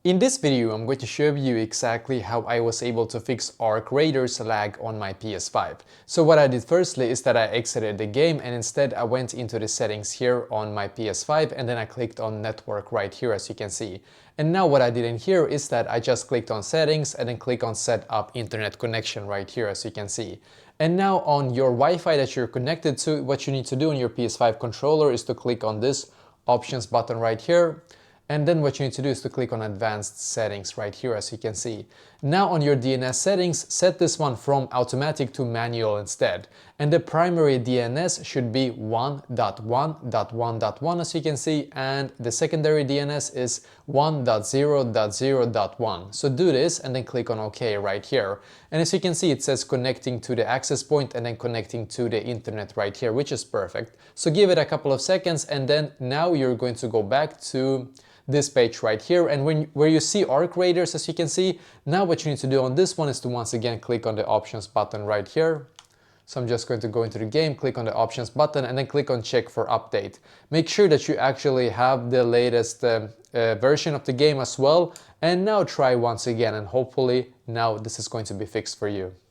In this video, I'm going to show you exactly how I was able to fix Arc Raiders lag on my PS5. So what I did firstly is that I exited the game and instead I went into the settings here on my PS5 and then I clicked on network right here, as you can see. And now what I did in here is that I just clicked on settings and then click on set up internet connection right here, as you can see. And now on your Wi-Fi that you're connected to, what you need to do on your PS5 controller is to click on this options button right here. And then what you need to do is to click on advanced settings right here, as you can see. Now on your DNS settings, set this one from automatic to manual instead. And the primary DNS should be 1.1.1.1, as you can see, and the secondary DNS is 1.0.0.1. So do this and then click on OK right here. And as you can see, it says connecting to the access point and then connecting to the internet right here, which is perfect. So give it a couple of seconds and then now you're going to go back to this page right here, and where you see Arc Raiders, as you can see, now what you need to do on this one is to once again click on the options button right here. So I'm just going to go into the game, click on the options button and then click on check for update. Make sure that you actually have the latest version of the game as well, and now try once again and hopefully now this is going to be fixed for you.